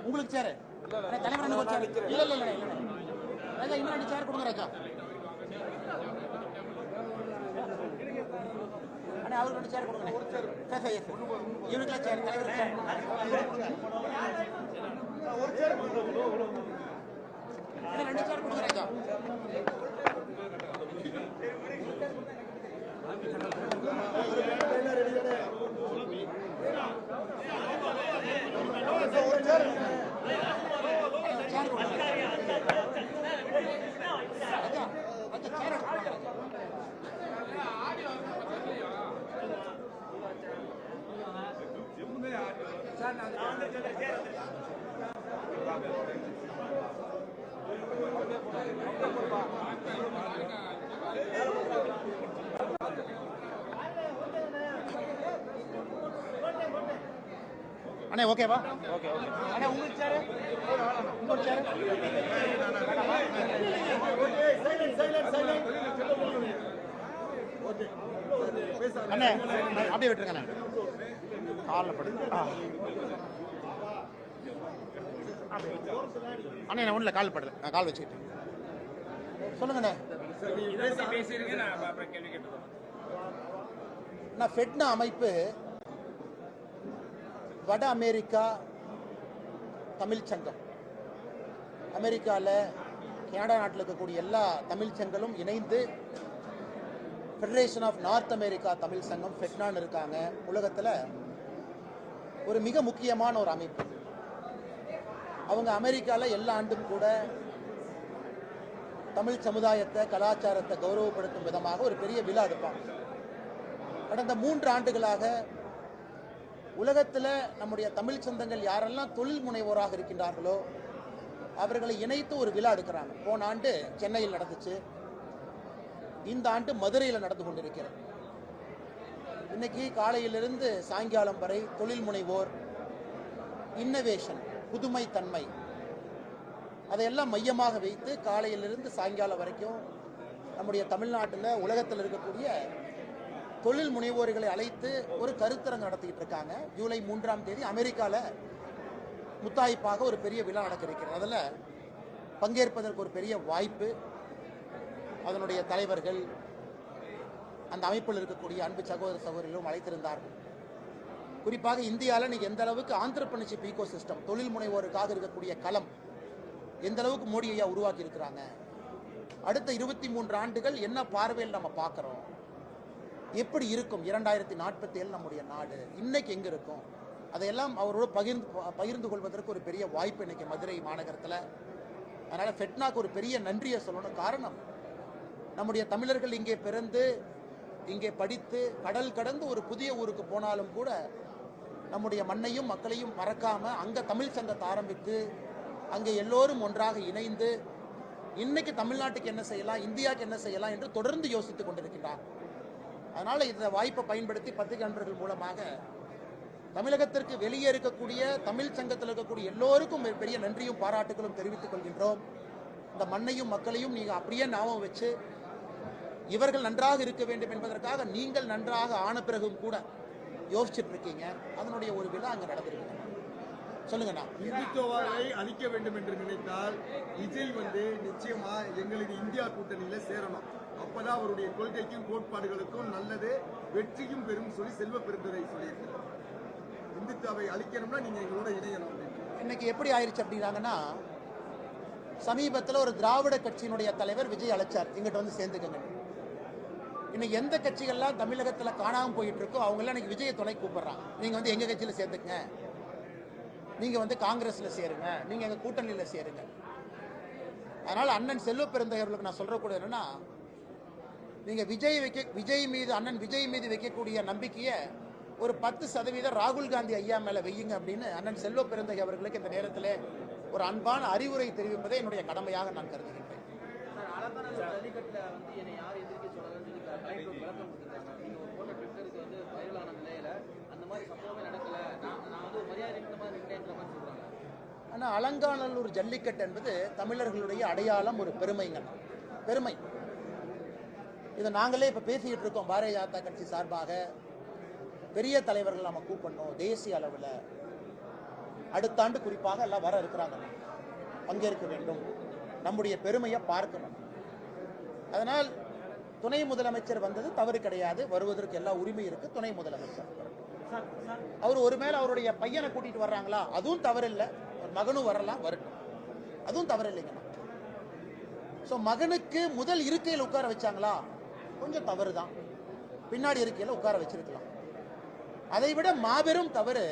உங்களுக்கு சேரு தலைவர் இல்ல இல்ல இல்ல ராஜா இன்னும் 2 சேர் கொடுங்க ராஜா. அண்ணா அவருக்கு 2 சேர் கொடுங்க. சரி சரி இவருக்குலாம் சேர் தலைவர் சேர் ஒரு சேர் கொடுங்க. 2 சேர் கொடுங்க ராஜா. அண்ணே ஓகேவா? ஓகே ஓகே அண்ணே உங்களுக்கு சேரு உங்களுக்கு சேரு அண்ணே அப்படியே விட்டுருங்க அண்ணே காலில் படு அண்ணே நான் ஒன்றில் கால் படல நான் கால் வச்சுக்கிட்டேன் சொல்லுங்கண்ணே. நான் ஃபெட்னா அமைப்பு வட அமெரிக்கா தமிழ் சங்கம், அமெரிக்காவில் கனடா நாட்டில் இருக்கக்கூடிய எல்லா தமிழ் சங்கங்களும் இணைந்து federation of North America Tamil Sangam ஃபெட்னான்னு இருக்காங்க. உலகத்தில் ஒரு மிக முக்கியமான ஒரு அமைப்பு. அவங்க அமெரிக்காவில் எல்லா ஆண்டும் கூட தமிழ் சமுதாயத்தை கலாச்சாரத்தை கௌரவப்படுத்தும் விதமாக ஒரு பெரிய விழா எடுப்பாங்க. கடந்த 3 ஆண்டுகளாக உலகத்தில் நம்முடைய தமிழ் சொந்தங்கள் யாரெல்லாம் தொழில் முனைவோராக இருக்கின்றார்களோ அவர்களை இணைத்து ஒரு விழா எடுக்கிறாங்க. போன ஆண்டு சென்னையில் நடந்துச்சு, இந்த ஆண்டு மதுரையில் நடந்து கொண்டிருக்கிறது. இன்னைக்கு காலையிலிருந்து சாயங்காலம் வரை தொழில் முனைவோர், இன்னோவேஷன், புதுமை தன்மை, அதையெல்லாம் மையமாக வைத்து காலையிலிருந்து சாயங்காலம் வரைக்கும் நம்முடைய தமிழ்நாட்டில் உலகத்தில் இருக்கக்கூடிய தொழில் முனைவோர்களை அழைத்து ஒரு கருத்தரங்கு நடத்திக்கிட்டு இருக்காங்க. ஜூலை 3ஆம் தேதி அமெரிக்காவில் முத்தாய்ப்பாக ஒரு பெரிய விழா நடக்க இருக்கிறது. அதில் பங்கேற்பதற்கு ஒரு பெரிய வாய்ப்பு அதனுடைய தலைவர்கள், அந்த அமைப்பில் இருக்கக்கூடிய அன்பு சகோதர சகோதரிகளும் அழைத்திருந்தார்கள். குறிப்பாக இந்தியாவில் இன்னைக்கு எந்த அளவுக்கு ஆண்டர்பிரினர்ஷிப் ஈகோ சிஸ்டம், தொழில் முனைவோருக்காக இருக்கக்கூடிய களம் எந்த அளவுக்கு மோடி ஐயா உருவாக்கி இருக்கிறாங்க, அடுத்த 23 ஆண்டுகள் என்ன பார்வையில் நம்ம பார்க்குறோம், எப்படி இருக்கும் 2047 நம்முடைய நாடு இன்னைக்கு எங்கே இருக்கும், அதையெல்லாம் அவரோட பகிர்ந்து கொள்வதற்கு ஒரு பெரிய வாய்ப்பு இன்னைக்கு மதுரை மாநகரத்தில். அதனால் ஃபெட்னாக்கு ஒரு பெரிய நன்றியை சொல்லணும். காரணம், நம்முடைய தமிழர்கள் இங்கே பிறந்து இங்கே படித்து கடல் கடந்து ஒரு புதிய ஊருக்கு போனாலும் கூட நம்முடைய மண்ணையும் மக்களையும் மறக்காமல் அங்கே தமிழ் சங்கத்தை ஆரம்பித்து அங்கே எல்லோரும் ஒன்றாக இணைந்து இன்னைக்கு தமிழ்நாட்டுக்கு என்ன செய்யலாம், இந்தியாவுக்கு என்ன செய்யலாம் என்று தொடர்ந்து யோசித்துக் கொண்டிருக்கின்றார். அதனால் இந்த வாய்ப்பை பயன்படுத்தி பத்திரிகை நண்பர்கள் மூலமாக தமிழகத்திற்கு வெளியே இருக்கக்கூடிய தமிழ் சங்கத்தில் இருக்கக்கூடிய எல்லோருக்கும் பெரிய நன்றியும் பாராட்டுகளும் தெரிவித்துக் கொள்கின்றோம். இந்த மண்ணையும் மக்களையும் நீங்கள் அப்படியே ஞாபகம் வச்சு இவர்கள் நன்றாக இருக்க வேண்டும் என்பதற்காக நீங்கள் நன்றாக ஆன பிறகும் கூட யோசிச்சுட்டு இருக்கீங்க. அதனுடைய ஒரு விழா அங்கே நடந்திருக்கு. சொல்லுங்கண்ணா. இந்துத்துவாவை அழிக்க வேண்டும் என்று நினைத்தால் விஜய் நிச்சயமா எங்களுக்கு இந்தியா கூட்டணியில சேரணும். அப்பதான் அவருடைய கொள்கைக்கும் கோட்பாடுகளுக்கும் நல்லது, வெற்றியும் பெரும் சொல்லி செல்வ பெருந்துரை சொல்லியிருக்கிறார். இந்துத்துவாவை அழிக்கணும்னா நீங்க எங்களோட இணையணும். இன்னைக்கு எப்படி ஆயிடுச்சு அப்படின்னாங்கன்னா, சமீபத்தில் ஒரு திராவிட கட்சியினுடைய தலைவர் விஜய் அழைச்சார், இங்கிட்ட வந்து சேர்ந்துக்கங்க. இன்னைக்கு எந்த கட்சிகள்லாம் தமிழகத்தில் காணாமல் போயிட்டு இருக்கோ அவங்கெல்லாம் இன்னைக்கு விஜயை துணை கூப்பிடுறாங்க. நீங்கள் எங்கள் கட்சியில் சேர்த்துக்குங்க, நீங்கள் காங்கிரஸில் சேருங்க, நீங்கள் எங்கள் கூட்டணியில் சேருங்க. அதனால் அண்ணன் செல்வ பெருந்தகையர்களுக்கு நான் சொல்கிறக்கூடிய என்னன்னா, நீங்கள் விஜய் மீது அண்ணன் விஜய் மீது வைக்கக்கூடிய நம்பிக்கையை ஒரு 10% ராகுல் காந்தி ஐயா மேல வையுங்க அப்படின்னு அண்ணன் செல்வ பெருந்தகை அவர்களுக்கு இந்த நேரத்தில் ஒரு அன்பான அறிவுரை தெரிவிப்பதை என்னுடைய கடமையாக நான் கருதுகின்றேன். சார், அலங்காநல்லூர் ஜல்லிக்கட்டுல வந்து என்னை யார் எதிர்க்க சொல்லலன்னு சொல்லி கலெக்டர் விளக்கம் கொடுத்துருக்காங்க. நீங்க ஒரு போட்ட ட்விட்டருக்கு வந்து வைரலான நிலையில அந்த மாதிரி சம்பவமே நடக்கல, நான் வந்து ஒரு மரியாதை இந்த மாதிரி நின்றேன்ற மாதிரி சொல்றாங்க. ஆனால் அலங்காநல்லூர் ஜல்லிக்கட்டு என்பது தமிழர்களுடைய அடையாளம், ஒரு பெருமைங்க, பெருமை. இதை நாங்களே இப்போ பேசிக்கிட்டு இருக்கோம். பாரதிய ஜனதா கட்சி சார்பாக பெரிய தலைவர்கள் நம்ம கூப்பிடணும், தேசிய அளவில் அடுத்த ஆண்டு குறிப்பாக எல்லாம் வர இருக்கிறாங்க, பங்கேற்க வேண்டும், நம்முடைய பெருமையை பார்க்கணும். அதனால் துணை முதலமைச்சர் வந்தது தவறு கிடையாது, வருவதற்கு எல்லா உரிமை இருக்கு. துணை முதலமைச்சர் அவர் ஒரு மேல அவருடைய பையனை கூட்டிட்டு வர்றாங்களா, அதுவும் தவறு இல்லை. மகனும் வரலாம், வரட்டும், அதுவும் தவறு இல்லைங்க. ஸோ மகனுக்கு முதல் இருக்கையில் உட்கார வச்சாங்களா, கொஞ்சம் தவறு தான், பின்னாடி இருக்கையில் உட்கார வச்சிருக்கலாம். அதை விட மாபெரும் தவறு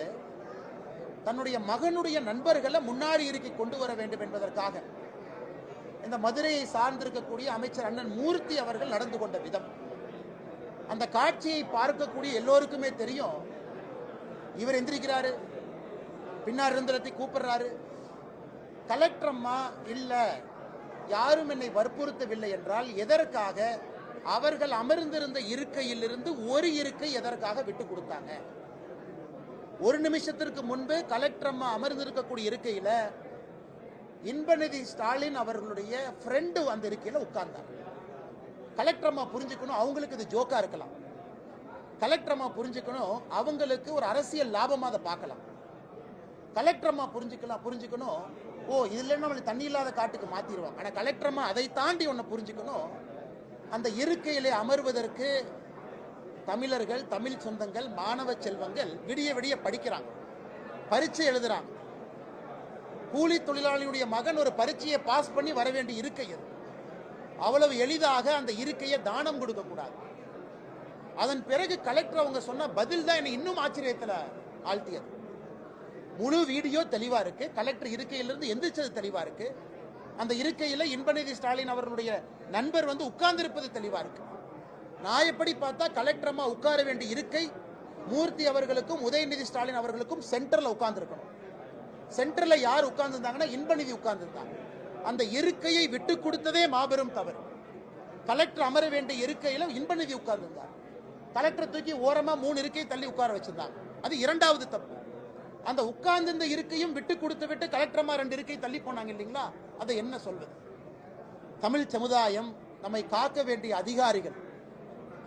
தன்னுடைய மகனுடைய நண்பர்களை முன்னாடி இருக்கை கொண்டு வர வேண்டும் என்பதற்காக இந்த மதுரையை சார்ந்திருக்கக்கூடிய அமைச்சர் அண்ணன் மூர்த்தி அவர்கள் நடந்து கொண்ட விதம். அந்த காட்சியை பார்க்கக்கூடிய எல்லோருக்குமே தெரியும். இவர் எந்திரிக்கிறாரு, பின்னாடி இருந்தத்தை கூப்பிடுறாரு. கலெக்டர் அம்மா இல்ல, யாரும் என்னை வற்புறுத்தவில்லை என்றால் எதற்காக அவர்கள் அமர்ந்திருந்த இருக்கையிலிருந்து ஒரு இருக்கை எதற்காக விட்டு கொடுத்தாங்க? ஒரு நிமிஷத்திற்கு முன்பு கலெக்டர் அம்மா அமர்ந்திருக்கக்கூடிய இருக்கையில இன்பநிதி ஸ்டாலின் அவர்களுடைய ஃப்ரெண்டு அந்த இருக்கையில உட்கார்ந்தார். கலெக்டர் அம்மா புரிஞ்சுக்கணும், அவங்களுக்கு இது ஜோக்கா இருக்கலாம். கலெக்டர் அம்மா புரிஞ்சுக்கணும், அவங்களுக்கு ஒரு அரசியல் லாபமா அதை பார்க்கலாம். கலெக்டர் அம்மா புரிஞ்சுக்கணும், ஓ இதுல நம்மளுக்கு தண்ணி இல்லாத காட்டுக்கு மாத்திடுவாங்க. ஆனா கலெக்டர் அம்மா அதை தாண்டி ஒன்னு புரிஞ்சுக்கணும், அந்த இருக்கையிலே அமர்வதற்கு தமிழர்கள், தமிழ் சொந்தங்கள், மாணவ செல்வங்கள் விடிய விடிய படிக்கிறாங்க, பரீட்சை எழுதுறாங்க. கூலி தொழிலாளியுடைய மகன் ஒரு பரீட்சையை பாஸ் பண்ணி வர வேண்டிய இருக்கை அது. அவ்வளவு எளிதாக அந்த இருக்கையை தானம் கொடுக்க கூடாது. அதன் பிறகு கலெக்டர் அவங்க சொன்ன பதில் தான் என்னை இன்னும் ஆச்சரியத்தில் ஆழ்த்தியது. முழு வீடியோ தெளிவா இருக்கு, கலெக்டர் இருக்கையிலிருந்து எந்திரிச்சது தெளிவா இருக்கு, அந்த இருக்கையில இன்பநிதி ஸ்டாலின் அவர்களுடைய நண்பர் வந்து உட்கார்ந்து இருப்பது தெளிவா இருக்கு. நான் எப்படி பார்த்தா கலெக்டர் அம்மா உட்கார வேண்டிய இருக்கை மூர்த்தி அவர்களுக்கும் உதயநிதி ஸ்டாலின் அவர்களுக்கும் சென்டர்ல உட்கார்ந்து இருக்கணும். சென்டர்ல யார் உட்கார்ந்து இருந்தாங்கன்னா இன்பநிதி உட்கார்ந்து இருந்தாங்க. அந்த இருக்கையை விட்டு கொடுத்ததே மாபெரும் தவறு. கலெக்டர் அமர வேண்டிய இருக்கையில இன்பநிதி உட்கார்ந்து இருந்தார். கலெக்டர் தூக்கி ஓரமா 3 இருக்கையை தள்ளி உட்கார வச்சிருந்தாங்க. அது இரண்டாவது தப்பு. அந்த உட்கார்ந்திருந்த இருக்கையும் விட்டு கொடுத்து விட்டு கலெக்டர் அம்மா 2 இருக்கை தள்ளி போனாங்க இல்லைங்களா? அதை என்ன சொல்வது? தமிழ் சமுதாயம், நம்மை காக்க வேண்டிய அதிகாரிகள்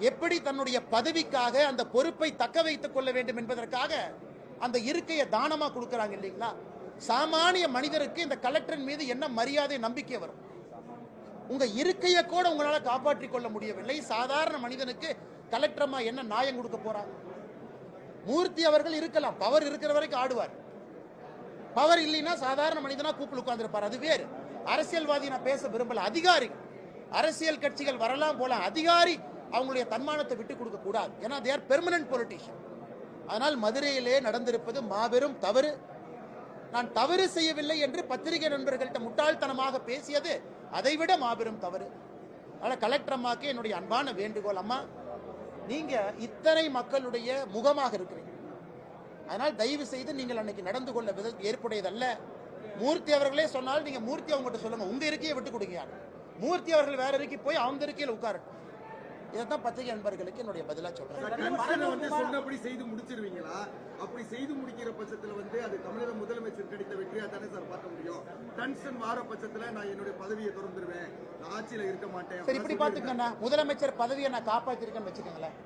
எப்படி தன்னுடைய பதவிக்காக அந்த பொறுப்பை தக்க வைத்துக் கொள்ள வேண்டும் என்பதற்காக அந்த இருக்கையை தானமா கொடுக்கறாங்க இல்லைங்களா? சாமானிய மனிதருக்கு இந்த கலெக்டரின் மீது என்ன மரியாதை, நம்பிக்கை வரும்? உங்க இருக்கையை கூட உங்களால காப்பாற்றிக் கொள்ள முடியவில்லை, சாதாரண மனிதனுக்கு கலெக்டர் அம்மா என்ன நியாயம் கொடுக்க போறாங்க? மூர்த்தி அவர்கள் இருக்கலாம், பவர் இருக்கிற வரைக்கும் ஆடுவார். பவர் இல்லைன்னா சாதாரண மனிதனா கூப்பிட்டு உட்கார்ந்திருப்பார், அது வேறு. அரசியல்வாதி நான் பேச விரும்பல. அதிகாரிகள், அரசியல் கட்சிகள் வரலாம் போல, அதிகாரி அவங்களுடைய தன்மானத்தை விட்டு கொடுக்க கூடாது. ஏன்னா they are permanent politician. அதனால் மதுரையிலே நடந்திருப்பது மாபெரும் தவறு. நான் தவறு செய்யவில்லை என்று பத்திரிகை நண்பர்கள்ட்ட முட்டாள்தனமாக பேசியது அதைவிட மாபெரும் தவறு. அதனால் கலெக்டர் அம்மாக்கு என்னுடைய அன்பான வேண்டுகோள், அம்மா நீங்க இத்தனை மக்களுடைய முகமாக இருக்கிறீங்க, அதனால் தயவு செய்து நீங்கள் அன்னைக்கு நடந்து கொள்ள விதம் ஏற்புடையதல்ல. மூர்த்தி அவர்களே சொன்னால் நீங்க மூர்த்தி அவங்ககிட்ட சொல்லுங்க, உங்க இருக்கையை விட்டு கொடுங்க. மூர்த்தி அவர்கள் வேற இருக்கை போய் அந்த இருக்கையில் உட்காரட்டும். இதைத்தான் பத்திரிகை நண்பர்களுக்கு என்னுடைய பதிலா சொல்றேன். சொன்னபடி செய்து முடிச்சிருவீங்களா? அப்படி செய்து முடிக்கிற பட்சத்துல அது தமிழக முதலமைச்சர் கிடைத்த வெற்றியா தானே சார் பார்க்க முடியும்? டன்சன் வார பட்சத்துல நான் என்னுடைய பதவியை திறந்துருவேன், நான் ஆட்சியில இருக்க மாட்டேன். சரி, இப்படி பாத்துக்கண்ணா, முதலமைச்சர் பதவியை நான் காப்பாத்திருக்கேன்னு வச்சுக்கோங்களேன்.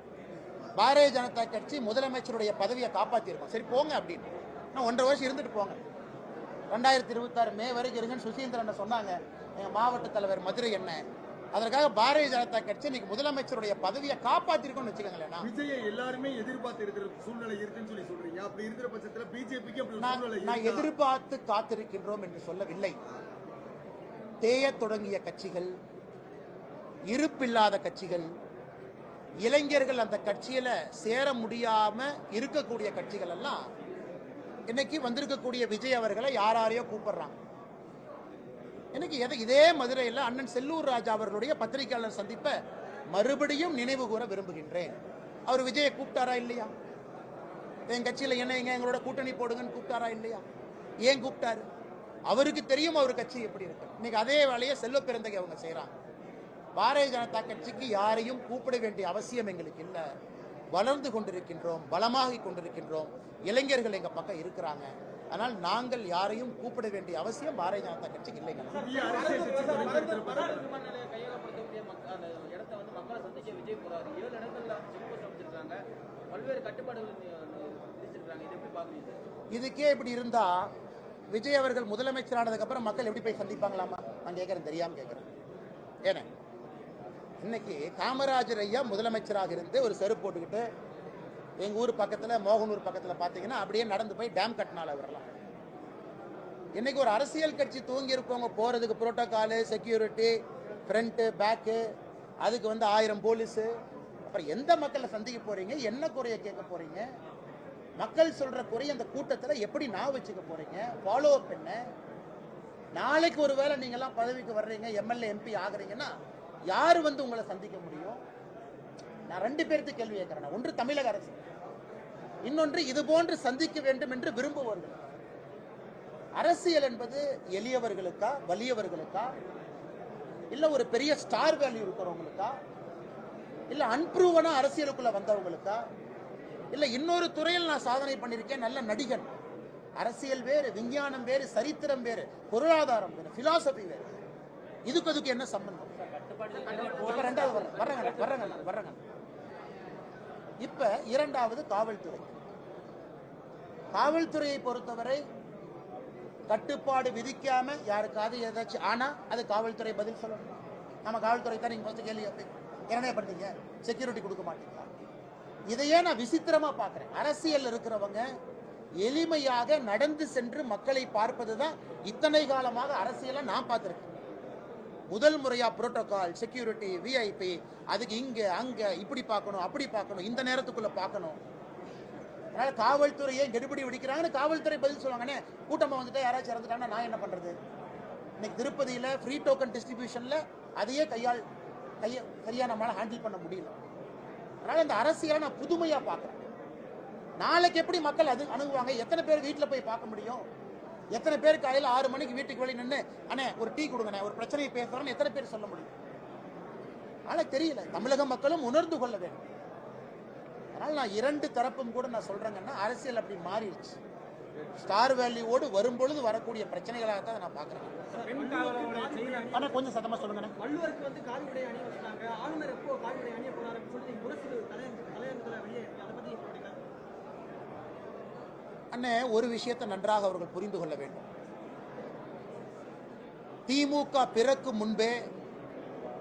பாரதிய ஜனதா கட்சி முதலமைச்சருடைய பதவியை காப்பாத்திருக்கோம், சரி போங்க அப்படின்னு. நான் 1.5 வருஷம் இருந்துட்டு போங்க, 2026 மே வரைக்கும் இருங்கன்னு சுசீந்திரன் சொன்னாங்க எங்க மாவட்ட தலைவர் மதுரை என்ன. அதற்காக பாரதிய ஜனதா கட்சி இன்னைக்கு முதலமைச்சருடைய பதவியை காப்பாத்திருக்கோம்னு வச்சுக்கோங்களேன். விஜயை எல்லாருமே எதிர்பார்த்து இருக்கிற சூழ்நிலை இருக்குன்னு சொல்லி சொல்றீங்க. அப்படி இருக்கிற பட்சத்துல பிஜேபிக்கு அப்படி சூழ்நிலை நான் எதிர்பார்த்து காத்திருக்கின்றோம் என்று சொல்லவில்லை. தேய தொடங்கிய கட்சிகள், இருப்பில்லாத கட்சிகள், இளைஞர்கள் அந்த கட்சியில சேர முடியாம இருக்கக்கூடிய கட்சிகள் எல்லாம் இன்னைக்கு வந்திருக்கக்கூடிய விஜய் அவர்களை யாரையோ கூப்பிடுறாங்க. எனக்கு இதே மதுரையில் அண்ணன் செல்லூர் ராஜா அவர்களுடைய பத்திரிகையாளர் சந்திப்பை மறுபடியும் நினைவு கூற விரும்புகின்றேன். அவர் விஜயை கூப்பிட்டாரா இல்லையா? என் கட்சியில் என்ன எங்களோட கூட்டணி போடுங்கன்னு கூப்பிட்டாரா இல்லையா? ஏன் கூப்பிட்டாரு? அவருக்கு தெரியும் அவர் கட்சி எப்படி இருக்கு. இன்னைக்கு அதே வேலையை செல்வ பெருந்தகை அவங்க செய்யறாங்க. பாரதிய ஜனதா கட்சிக்கு யாரையும் கூப்பிட வேண்டிய அவசியம் எங்களுக்கு இல்லை. வளர்ந்து கொண்டிருக்கின்றோம், பலமாகி கொண்டிருக்கின்றோம், இளைஞர்கள் எங்க பக்கம் இருக்கிறாங்க. ஆனால் நாங்கள் யாரையும் கூப்பிட வேண்டிய அவசியம் பாரதிய ஜனதா கட்சிக்கு இல்லைங்க. புதிய அரசியல் கட்சி தொடங்கி விமான நிலைய கையகப்படுத்தக்கூடிய அந்த இடத்தை வந்து மக்களை சந்திக்க விஜய் போறாரு. 7 இடங்கள்ல செக் போஸ்ட் அமைச்சிருக்காங்க, பல்வேறு கட்டுப்பாடுகள் விதிச்சிருக்காங்க. இது எப்படி பாக்குறீங்க? இதுக்கே இப்படி இருந்தா விஜய் அவர்கள் முதலமைச்சரானதுக்கு அப்புறம் மக்கள் எப்படி போய் சந்திப்பாங்களாமா? நான் கேட்கறேன், தெரியாம கேட்கறேன். ஏன்னா இன்னைக்கு காமராஜர் ஐயா முதலமைச்சராக இருந்து ஒரு செருப்பு போட்டுக்கிட்டு எங்க ஊர் பக்கத்துல, மோகனூர் பக்கத்துல பாத்தீங்கன்னா அப்படியே நடந்து போய் டேம் கட்டினால வரலாம். இன்னைக்கு ஒரு அரசியல் கட்சி தூங்கி இருக்கவங்க போறதுக்கு புரோட்டோகாலு, செக்யூரிட்டி, ஃப்ரண்ட் பேக்கு, அதுக்கு வந்து 1000 போலீஸு. அப்புறம் எந்த மக்களை சந்திக்க போறீங்க? என்ன குறைய கேட்க போறீங்க? மக்கள் சொல்ற குறைய அந்த கூட்டத்தில் எப்படி நான் வச்சுக்க போறீங்க? ஃபாலோ அப் என்ன? நாளைக்கு ஒருவேளை நீங்க எல்லாம் பதவிக்கு வர்றீங்க, எம்எல்ஏ எம்பி ஆகுறீங்கன்னா யாரு வந்து உங்களை சந்திக்க முடியும்? நான் 2 பேருக்கு கேள்வி கேட்கிறேன். ஒன்று தமிழக அரசு, இன்னொன்று இது போன்று சந்திக்க வேண்டும் என்று விரும்புவார்கள். அரசியல் என்பது எளியவர்களுக்கா, வலியவர்களுக்கா, இல்ல ஒரு பெரிய ஸ்டார் வேல்யூ இருக்கிறவங்களுக்கா, இல்ல அன்ப்ரூவனா அரசியலுக்குள்ள வந்தவங்களுக்கா, இல்ல இன்னொரு துறையில் நான் சாதனை பண்ணிருக்கேன், நல்ல நடிகன். அரசியல் வேறு, விஞ்ஞானம் வேறு, சரித்திரம் வேறு, பொருளாதாரம் வேறு, பிலாசபி வேறு. இதுக்கு என்ன சம்பந்தம்? இப்ப இரண்டாவது காவல்துறை. காவல்துறையை பொறுத்தவரை கட்டுப்பாடு விதிக்காம யாருக்காவது ஏதாச்சும் ஆனா அது காவல்துறை பதில் சொல்லணும். நம்ம காவல்துறை தான் நீங்க ஃபர்ஸ்ட் கேள்வி என்ன பண்ணீங்க, செக்யூரிட்டி கொடுக்க மாட்டீங்களா? இதையே நான் விசித்திரமா பார்க்கிறேன். அரசியல் இருக்கிறவங்க எளிமையாக நடந்து சென்று மக்களை பார்ப்பதுதான் இத்தனை காலமாக அரசியலை நான் பார்த்திருக்கேன். முதல் முறையா புரோட்டோகால், செக்யூரிட்டி, விஐபி, அதுக்கு இங்க அங்க இப்படி பார்க்கணும், அப்படி பார்க்கணும், இந்த நேரத்துக்குள்ள பார்க்கணும். அதனால காவல்துறையை கெடுபிடி வெடிக்கிறாங்கன்னு காவல்துறை பதில் சொல்லுவாங்கன்னு. கூட்டமா வந்துட்டு யாராச்சும் இறந்துட்டாங்கன்னா நான் என்ன பண்றது? இன்னைக்கு திருப்பதியில ஃப்ரீ டோக்கன் டிஸ்ட்ரிபியூஷன்ல அதையே சரியா நம்மளால ஹேண்டில் பண்ண முடியல. அதனால இந்த அரசியலை நான் புதுமையா பார்க்கிறேன். நாளைக்கு எப்படி மக்கள் அது அணுகுவாங்க? எத்தனை பேர் வீட்டில் போய் பார்க்க முடியும்? எத்தனை பேர் காலையில் 6 மணிக்கு வீட்டுக்கு வெளியே நின்று அண்ணே ஒரு டீ கொடுங்கண்ணே, ஒரு பிரச்சனையை பேசுறோன்னு எத்தனை பேர் சொல்ல முடியும்? அதனால தெரியல. தமிழக மக்களும் உணர்ந்து கொள்ள வேண்டும். அதனால நான் 2 தரப்பும் கூட நான் சொல்றேங்கன்னா அரசியல் அப்படி மாறிடுச்சு. ஸ்டார் வேல்யூவோடு வரும்பொழுது வரக்கூடிய பிரச்சனைகளாக தான் நான் பார்க்குறேன். ஆனா கொஞ்சம் சத்தமா சொல்லுங்க. வள்ளுவருக்கு வந்து காவி உடை அணிய வச்சாங்க. ஆளுநர் எப்போ காவி உடை அணிய போறாருன்னு சொல்லி முரசு தலையங்கத்துல வெளியே அதை பத்தி அண்ணே, ஒரு விஷயத்தை நன்றாக அவர்கள் புரிந்து கொள்ள வேண்டும். திமுக பிறக்கும் முன்பே,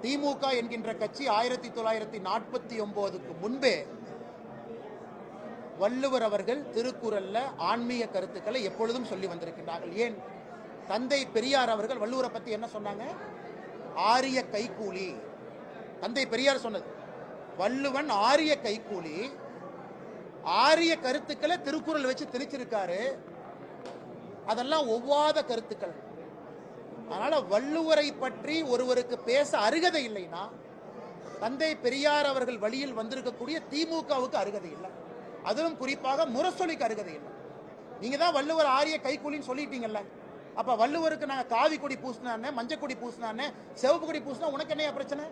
திமுக என்கின்ற கட்சி 1949க்கு முன்பே வள்ளுவர் அவர்கள் திருக்குறள்ல ஆன்மீக கருத்துக்களை எப்பொழுதும் சொல்லி வந்திருக்கின்றார்கள். ஏன்? தந்தை பெரியார் அவர்கள் வள்ளுவரை பத்தி என்ன சொன்னாங்க? ஆரிய கைக்கூலி. தந்தை பெரியார் சொன்னது. வள்ளுவன் ஆரிய கைக்கூலி. ஆரிய கருத்துக்களை திருக்குறள் வச்சு திணிச்சிருக்காரு. அதெல்லாம் ஒவ்வாத கருத்துக்கள். அதனால வள்ளுவரை பற்றி ஒருவருக்கு பேச அருகதை இல்லைன்னா தந்தை பெரியார் அவர்கள் வழியில் வந்திருக்கக்கூடிய திமுகவுக்கு அருகதை இல்லை. அதுவும் குறிப்பாக முரசொலிக்கு அருகதை இல்லை. நீங்க தான் வள்ளுவர் ஆரிய கைக்கூலின்னு சொல்லிட்டீங்கல்ல. அப்ப வள்ளுவருக்கு நாங்க காவி கொடி பூசினானே, மஞ்சள் கொடி பூசினானே, சிவப்பு கொடி பூசினா உனக்கு என்ன பிரச்சனை?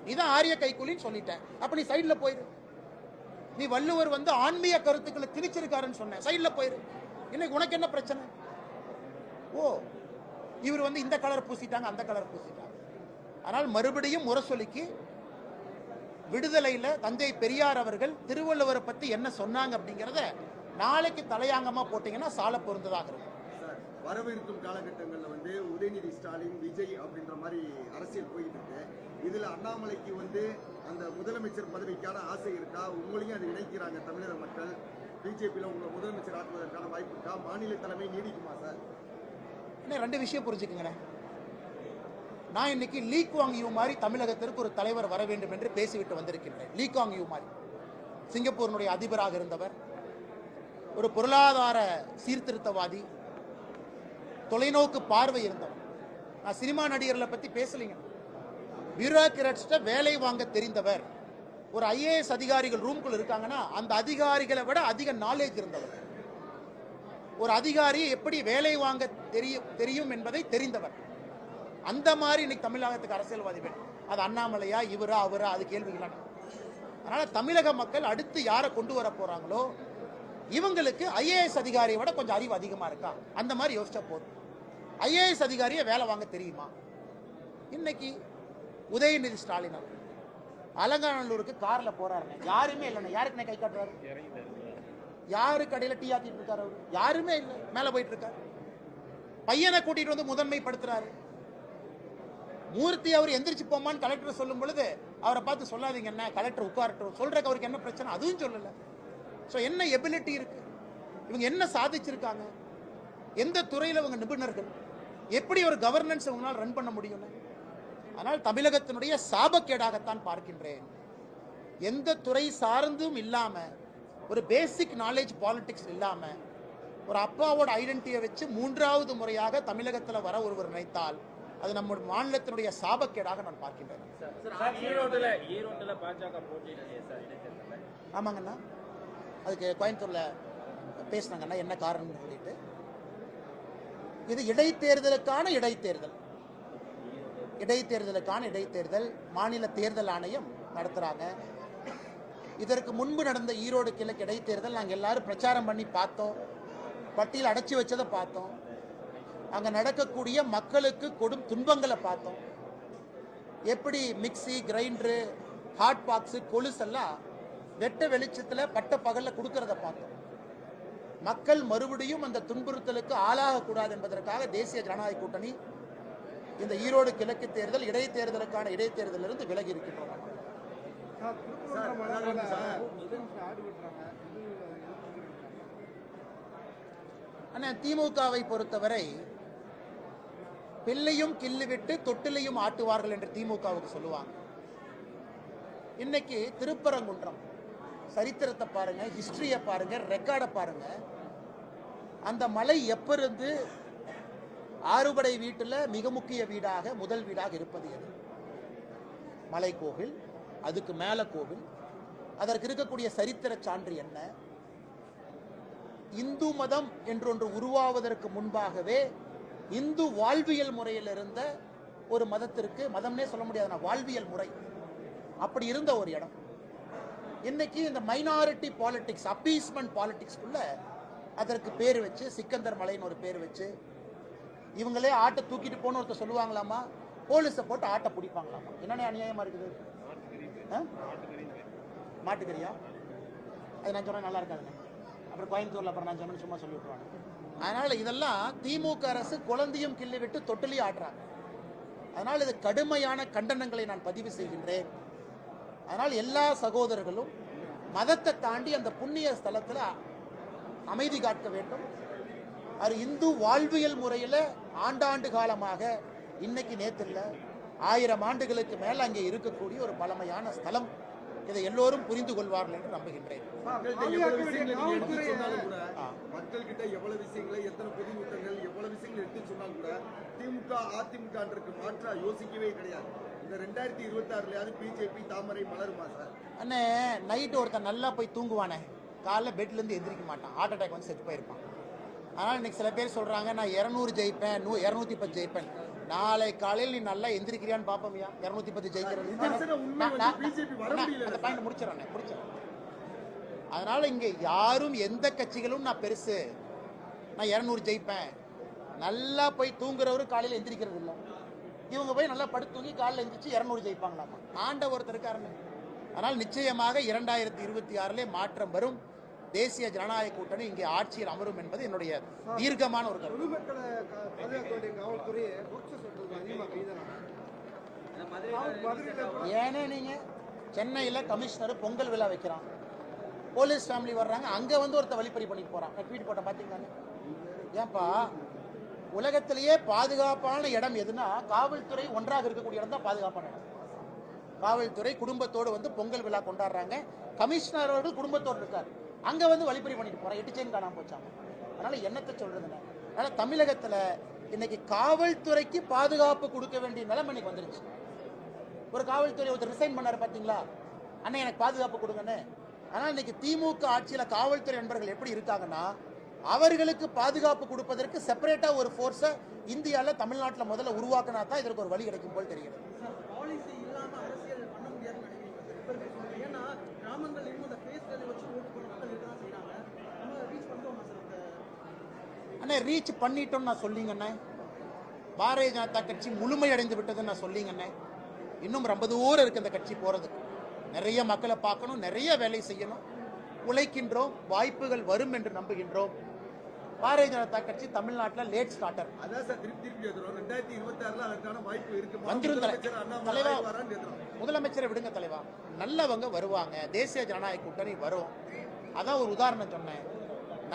நீ தான் ஆரிய கைக்கூலின்னு சொல்லிட்டேன். அப்ப நீ சைட்ல போயிரு. நீ வள்ளுவர் வந்து ஆன்மீக கருத்துக்களை திணிச்சிருக்காருன்னு சொன்ன, சைட்ல போயிரு. இன்னைக்கு உனக்கு என்ன பிரச்சனை? ஓ, இவர் வந்து இந்த கலர் பூசிட்டாங்க, அந்த கலர் பூசிட்டாங்க. ஆனால் மறுபடியும் முரசொலிக்கு விடுதலையில தந்தை பெரியார் அவர்கள் திருவள்ளுவரை பத்தி என்ன சொன்னாங்க அப்படிங்கறத நாளைக்கு தலையாங்கமா போட்டீங்கன்னா சால பொருந்ததாக இருக்கும். வரவிருக்கும் காலகட்டங்களில் வந்து உதயநிதி ஸ்டாலின், விஜய் அப்படின்ற மாதிரி அரசியல் போயிட்டு இருக்கு. இதுல அண்ணாமலைக்கு வந்து அந்த முதலமைச்சர் பதவிக்கான ஆசை இருக்கா? உங்களையும் அதை இணைக்கிறாங்க தமிழக மக்கள். பிஜேபியில் உங்களை முதலமைச்சர் ஆக்குவதற்கான வாய்ப்பு இருக்கா? மாநில தலைமை நீடிக்குமா சார்? என்ன 2 விஷயம் புரிஞ்சுக்குங்க. நான் இன்னைக்கு லீ குவாங் யூ மாதிரி தமிழகத்திற்கு ஒரு தலைவர் வர வேண்டும் என்று பேசிவிட்டு வந்திருக்கின்றேன். லீ குவாங் யூ மாதிரி சிங்கப்பூரினுடைய அதிபராக இருந்தவர், ஒரு பொருளாதார சீர்திருத்தவாதி, தொலைநோக்கு பார்வை இருந்தவர். நான் சினிமா நடிகர்களை பத்தி பேசலைங்க. பியூரோக்ராட்ஸ்ட வேலை வாங்க தெரிந்தவர், ஒரு ஐஏஎஸ் அதிகாரிகள் ரூம்குள்ள இருக்காங்கன்னா அந்த அதிகாரிகளை விட அதிக நாலேஜ் இருந்தவர், ஒரு அதிகாரியை எப்படி வேலை வாங்க தெரியும் என்பதை தெரிந்தவர். அந்த மாதிரி இன்னைக்கு தமிழகத்துக்கு அரசியல்வாதி வேணும். அது அண்ணாமலையா, இவரா, அவரா, அது கேள்விகள். அதனால தமிழக மக்கள் அடுத்து யாரை கொண்டு வர போறாங்களோ இவங்களுக்கு ஐஏஎஸ் அதிகாரியை விட கொஞ்சம் அறிவு அதிகமா இருக்கா, அந்த மாதிரி யோசிச்சா போதும். ஐஏஎஸ் அதிகாரியை வேலை வாங்க தெரியுமா? இன்னைக்கு உதயநிதி ஸ்டாலின் அலங்காநல்லூருக்கு கார்ல போறாருங்க, யாருமே இல்லைண்ணே. யாருக்கு கை காட்டுறாரு? யாரு கடையில டீ ஆத்திட்டு இருக்காரு? அவரு யாருமே இல்லை, மேல போயிட்டு இருக்காரு. பையனை கூட்டிட்டு வந்து முதன்மைப்படுத்துறாரு. மூர்த்தி அவர் எந்திரிச்சு போமான்னு கலெக்டர் சொல்லும் பொழுது அவரை பார்த்து சொல்லாதீங்க என்ன, கலெக்டர் உட்காரட்டும் சொல்றதுக்கு அவருக்கு என்ன பிரச்சனை, அதுவும் சொல்லல. ஸோ என்ன எபிலிட்டி இருக்கு, இவங்க என்ன சாதிச்சிருக்காங்க, எந்த துறையில் இவங்க நிபுணர்கள், எப்படி ஒரு கவர்னன்ஸ் இவங்களால் ரன் பண்ண முடியும்? ஆனால் தமிழகத்தினுடைய சாபக்கேடாகத்தான் பார்க்கின்றேன். எந்த துறை சார்ந்தும் இல்லாம, ஒரு பேசிக் நாலேஜ் பாலிடிக்ஸ் இல்லாம, ஒரு அப்பாவோட ஐடென்டிட்டியை வச்சு மூன்றாவது முறையாக தமிழகத்தில் வர ஒருவர் நினைத்தால் அது நம்முடைய மாநிலத்தினுடைய சாபக்கேடாக நான் பார்க்கின்றேன். ஈரோட்டில் பாஜக போட்டியிடலையே சார் இடைத்தேர்தலில்? ஆமாங்கண்ணா, அதுக்கு கோயம்புத்தூர்ல பேசினாங்கண்ணா, என்ன காரணம்னு சொல்லிட்டு. இது இடைத்தேர்தலுக்கான இடைத்தேர்தல், இடைத்தேர்தல் மாநில தேர்தல் ஆணையம் நடத்துறாங்க. இதற்கு முன்பு நடந்த ஈரோடு கிழக்கு இடைத்தேர்தல் நாங்கள் எல்லாரும் பிரச்சாரம் பண்ணி பார்த்தோம், பட்டியல் அடைச்சி வச்சதை பார்த்தோம், அங்கே நடக்கக்கூடிய மக்களுக்கு கொடும் துன்பங்களை பார்த்தோம். எப்படி மிக்சி, கிரைண்டரு, ஹாட் பாக்ஸு, கொலுசெல்லாம் வெட்ட வெளிச்சத்தில் பட்ட பகலில் கொடுக்கறத பார்த்தோம். மக்கள் மறுபடியும் அந்த துன்புறுத்தலுக்கு ஆளாகக்கூடாது என்பதற்காக தேசிய ஜனநாயக கூட்டணி இந்த ஈரோடு கிழக்கு தேர்தல் இடைத்தேர்தலுக்கான இடைத்தேர்தலிருந்து விலகி இருக்கின்றோம். ஆனால் திமுகவை பொறுத்தவரை பிள்ளையும் கிள்ளி விட்டு தொட்டிலையும் ஆட்டுவார்கள் என்று திமுகவுக்கு சொல்லுவாங்க. இன்னைக்கு திருப்பரங்குன்றம் சரித்திரத்தை பாருங்க, ஹிஸ்டரியை பாருங்க, ரெக்கார்டை பாருங்க. அந்த மலை எப்ப இருந்து ஆறுபடை வீட்டில் மிக முக்கிய வீடாக, முதல் வீடாக இருப்பது எது? மலை கோவில், அதுக்கு மேல கோவில், அதற்கு இருக்கக்கூடிய சரித்திர சான்று என்ன? இந்து மதம் என்றொன்று உருவாவதற்கு முன்பாகவே இந்து வாழ்வியல் முறையில் இருந்த ஒரு மதத்திற்கு, மதம்னே சொல்ல முடியாது, வாழ்வியல் முறை அப்படி இருந்த ஒரு இடம். இன்னைக்கு இந்த மைனாரிட்டி பாலிடிக்ஸ், அப்பீஸ்மெண்ட் பாலிடிக்ஸ்குள்ள அதற்கு பேர் வச்சு, சிக்கந்தர் மலைன்னு ஒரு பேர் வச்சு, இவங்களே ஆட்டை தூக்கிட்டு போன ஒருத்தர் சொல்லுவாங்களாமா, போலீஸை போட்டு ஆட்டை பிடிப்பாங்களாமா. என்னென்ன அநியாயமா இருக்குது? மாட்டுக்கறியா? அது நான் சொன்னா நல்லா இருக்காதுங்க. அப்புறம் கோயம்புத்தூர்ல அப்புறம் நான் சொன்ன சும்மா சொல்லி விட்டுருவாங்க. அதனால இதெல்லாம் திமுக அரசு குழந்தையும் கிள்ளி விட்டு தொட்டிலையும் ஆட்டுறாங்க. அதனால் இது கடுமையான கண்டனங்களை நான் பதிவு செய்கின்றேன். அதனால் எல்லா சகோதரர்களும் மதத்தை தாண்டி அந்த புண்ணிய ஸ்தலத்தில் அமைதி காக்க வேண்டும். அது இந்து வாழ்வியல் முறையில் ஆண்டாண்டு காலமாக, இன்னைக்கு நேற்று இல்லை, 1000 ஆண்டுகளுக்கு மேல அங்கே இருக்கக்கூடிய ஒரு பழமையான ஸ்தலம். இதை எல்லோரும் புரிந்து கொள்வார்கள் என்று நம்புகின்றேன். மக்கள்கிட்ட எவ்வளவு விஷயங்களை, எத்தனை பொதுக்கூட்டங்கள், எவ்வளவு விஷயங்கள் எடுத்து சொன்னாலும் கூட திமுக அதிமுக மாற்றா யோசிக்கவே கிடையாது. இந்த 2026 பிஜேபி தாமரை மலருமா சார்? அண்ணே, நைட்டு ஒருத்தன் நல்லா போய் தூங்குவானே, காலைல பெட்ல இருந்து எந்திரிக்க மாட்டான், ஹார்ட் அட்டாக் வந்து செத்து போயிருப்பான். அதனால இன்னைக்கு சில பேர் சொல்றாங்க நான் 200 ஜெயிப்பேன், 210 ஜெயிப்பேன். நாளை காலையில் நீ நல்லா எந்திரிக்கிறியான்னு பாப்போம்யா. 210 ஜெயிக்கிறது அந்த பாயிண்ட் முடிச்சிடறேன். அதனால இங்க யாரும் எந்த கட்சிகளும் நான் பெருசு, நான் 200 ஜெயிப்பேன், நல்லா போய் தூங்குறவரு காலையில் எந்திரிக்கிறது இல்லை. இவங்க போய் நல்லா படுத்து தூங்கி காலையில் எந்திரிச்சு 200 ஜெயிப்பாங்களாமா. ஆண்ட ஒருத்தர் இருக்காருன்னு. அதனால் நிச்சயமாக 2026 மாற்றம் வரும். தேசிய ஜனநாயக கூட்டணி இங்கே ஆட்சியில் அமரும் என்பது என்னுடைய தீர்க்கமான ஒரு கருத்து. ஏன்னா நீங்க சென்னையில் கமிஷனர் பொங்கல் விழா வைக்கிறான், போலீஸ் ஃபேமிலி வர்றாங்க, அங்க வந்து ஒருத்தர் வழிப்பறி பண்ணிட்டு போறான். ட்வீட் போட்ட பாத்தீங்களா? ஏன்பா, உலகத்திலேயே பாதுகாப்பான இடம் எதுனா காவல்துறை ஒன்றாக இருக்கக்கூடிய இடம் தான் பாதுகாப்பான இடம். காவல்துறை குடும்பத்தோடு வந்து பொங்கல் விழா கொண்டாடுறாங்க, கமிஷனர் அவர்கள் குடும்பத்தோடு இருக்காரு, அங்க வந்து வழிப்பறி பண்ணிட்டு போறான். 8 செயின் காணாம போச்சாங்க. அதனால என்னத்தை சொல்றதுன்னு, அதனால தமிழகத்துல இன்னைக்கு காவல்துறைக்கு பாதுகாப்பு கொடுக்க வேண்டிய நிலைமை இன்னைக்கு வந்துருச்சு. ஒரு காவல்துறை ஒருத்தர் ரிசைன் பண்ணாரு பாத்தீங்களா? அண்ணே எனக்கு பாதுகாப்பு கொடுங்கண்ணே. ஆனால் இன்னைக்கு திமுக ஆட்சியில காவல்துறை நண்பர்கள் எப்படி இருக்காங்கன்னா, அவர்களுக்கு பாதுகாப்பு கொடுப்பதற்கு செப்பரேட்டா ஒரு ஃபோர்ஸை இந்தியால தமிழ்நாட்டில் முதல்ல உருவாக்கினா தான் இதற்கு ஒரு வழி கிடைக்கும் போல் தெரிகிறது. சார், பாலிசி இல்லாம அரசியல் பண்ண முடியாதுன்னு நினைக்கிறீங்க சார்? இப்ப இருக்க சூழ்நிலை. ஏன்னா கிராமங்கள் இன்னும் அந்த ஃபேஸ் வேல்யூ வச்சு ஓட்டு போட மக்கள் இருக்க தான் செய்யறாங்க. நம்ம ரீச் பண்ணுவோமா சார்? அந்த அண்ணே ரீச் பண்ணிட்டோம்னு நான் சொல்லிங்கண்ணே. பாரதிய ஜனதா கட்சி முழுமையடைந்து விட்டதுன்னு நான் சொல்லிங்கண்ணே. இன்னும் ரொம்ப தூரம் இருக்கு அந்த கட்சி போறதுக்கு. நிறைய மக்களை பார்க்கணும், நிறைய வேலை செய்யணும். உழைக்கின்றோம், வாய்ப்புகள் வரும் என்று நம்புகின்றோம். பாரதிய ஜனதா கட்சி தமிழ்நாட்டில் லேட் ஸ்டார்டர். அதான் சார் திருப்பி கேட்கிறோம். 2026ல அதற்கான வாய்ப்பு இருக்கு. வந்துரும் தலைவா. கேட்கிறோம். முதலமைச்சரை விடுங்க தலைவா, நல்லவங்க வருவாங்க, தேசிய ஜனநாயக கூட்டணி வரும். அதான் ஒரு உதாரணம் சொன்னேன்.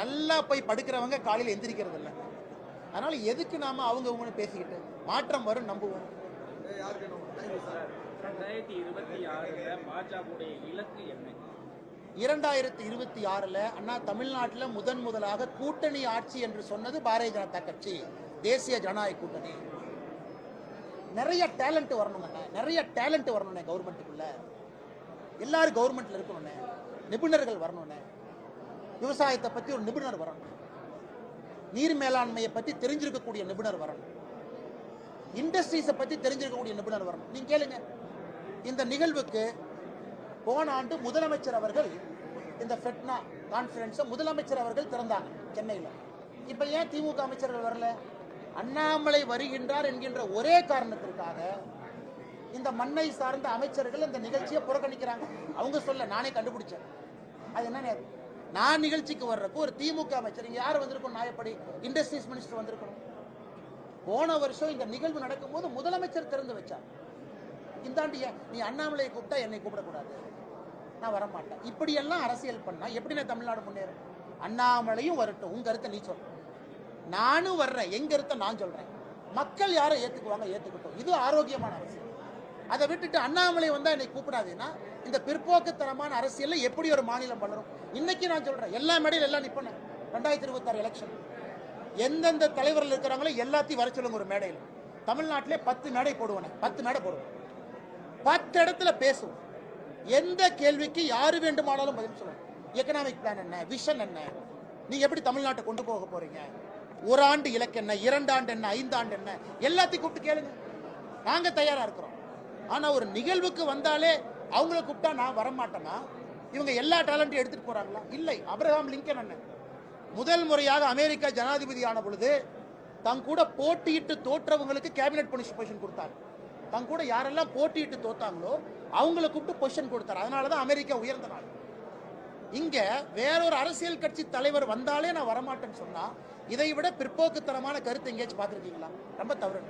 நல்லா போய் படுக்கிறவங்க காலையில் எந்திரிக்கிறது இல்லை. அதனால எதுக்கு நாம அவங்க பேசிக்கிட்டு, மாற்றம் வரும் நம்புவோம். யாருக்கு வேணும்? Thank you sir. 2026 பாஜகவுடைய இலக்கு என்ன? 2026ல் அண்ணா தமிழ்நாட்டில் முதலாக கூட்டணி ஆட்சி என்று சொன்னது பாரதிய ஜனதா கட்சி, தேசிய ஜனநாயக கூட்டணி. நிறைய டேலண்ட் வரணுங்க, நிறைய டேலண்ட் வரணுண்ணே. கவர்மெண்ட்டுக்குள்ள எல்லாரும் கவர்மெண்ட்ல இருக்கணுண்ணே. நிபுணர்கள் வரணுண்ணே. விவசாயத்தை பத்தி ஒரு நிபுணர் வரணும். நீர் மேலாண்மையை பத்தி தெரிஞ்சிருக்கக்கூடிய நிபுணர் வரணும். இண்டஸ்ட்ரீஸை பத்தி தெரிஞ்சிருக்கக்கூடிய நிபுணர் வரணும். நீங்க கேளுங்க, இந்த நிகழ்வுக்கு போன ஆண்டு முதலமைச்சர் அவர்கள் இந்த ஃபெட்னா கான்ஃபரன்ஸை முதலமைச்சர் அவர்கள் திறந்தாங்க சென்னையில். இப்போ ஏன் திமுக அமைச்சர்கள் வரல? அண்ணாமலை வருகின்றார் என்கின்ற ஒரே காரணத்திற்காக இந்த மண்ணை சார்ந்த அமைச்சர்கள் இந்த நிகழ்ச்சியை புறக்கணிக்கிறாங்க. அவங்க சொல்ல, நானே கண்டுபிடிச்சேன். அது என்ன, நான் நிகழ்ச்சிக்கு வர்றப்போ ஒரு திமுக அமைச்சர் இங்கே யார் வந்திருக்கணும்? நாயப்படி இண்டஸ்ட்ரீஸ் மினிஸ்டர் வந்திருக்கணும். போன வருஷம் இந்த நிகழ்வு நடக்கும்போது முதலமைச்சர் திறந்து வச்சார். இந்த ஆண்டு நீ அண்ணாமலையை கூப்பிட்டா என்னை கூப்பிடக்கூடாது, நான் வரமாட்டேன். இப்படியெல்லாம் அரசியல் பண்ணா எப்படி நான் தமிழ்நாடு முன்னேறும்? அண்ணாமலையும் வரட்டும், உங்க கருத்தை நீ சொல்ற, நானும் வர்றேன், எங்க கருத்தை நான் சொல்றேன். மக்கள் யாரை ஏத்துக்குவாங்க, ஏத்துக்கிட்டோம். இது ஆரோக்கியமான அரசியல். அதை விட்டுட்டு அண்ணாமலை வந்தா என்னை கூப்பிடாதுன்னா இந்த பிற்போக்குத்தனமான அரசியல்ல எப்படி ஒரு மாநிலம் வளரும்? இன்னைக்கு நான் சொல்றேன், எல்லா மேடையில் எல்லாம் நிப்பேன். 2026 எலெக்ஷன் எந்தெந்த தலைவர்கள் இருக்கிறாங்களோ எல்லாத்தையும் வர சொல்லுங்க. ஒரு மேடையில் தமிழ்நாட்டிலே 10 மேடை போடுவேன், 10 மேடை போடுவேன், 10 இடத்துல பேசுவோம். எந்த கேள்விக்கு யாரு வேண்டுமானாலும் பதில் சொல்லுவோம். எக்கனாமிக் பிளான் என்ன, விஷன் என்ன, நீங்க எப்படி தமிழ்நாட்டை கொண்டு போக போறீங்க, ஒரு ஆண்டு இலக்கு என்ன, 2 ஆண்டு என்ன, 5 ஆண்டு என்ன, எல்லாத்தையும் கூப்பிட்டு கேளுங்க. நாங்க தயாரா இருக்கிறோம். ஆனா ஒரு நிகழ்வுக்கு வந்தாலே அவங்கள கூப்பிட்டா நான் வரமாட்டேன்னா இவங்க எல்லா டேலண்ட்டையும் எடுத்துட்டு போறாங்களா? இல்லை. அப்ரஹாம் லிங்கன் அண்ணன் முதல் முறையாக அமெரிக்கா ஜனாதிபதி ஆன பொழுது தங்க கூட போட்டியிட்டு தோற்றவங்களுக்கு கேபினெட் பொசிஷன் கொடுத்தாங்க. தங்க கூட யாரெல்லாம் போட்டியிட்டு தோத்தாங்களோ அவங்கள கூப்பிட்டு பொசிஷன் கொடுத்தாரு. அதனாலதான் அமெரிக்கா உயர்ந்த நாடு. இங்க வேறொரு அரசியல் கட்சி தலைவர் வந்தாலே நான் வரமாட்டேன்னு சொன்னா இதை விட பிற்போக்குத்தனமான கருத்து எங்கேயாச்சும் பார்த்துருக்கீங்களா? ரொம்ப தவறு.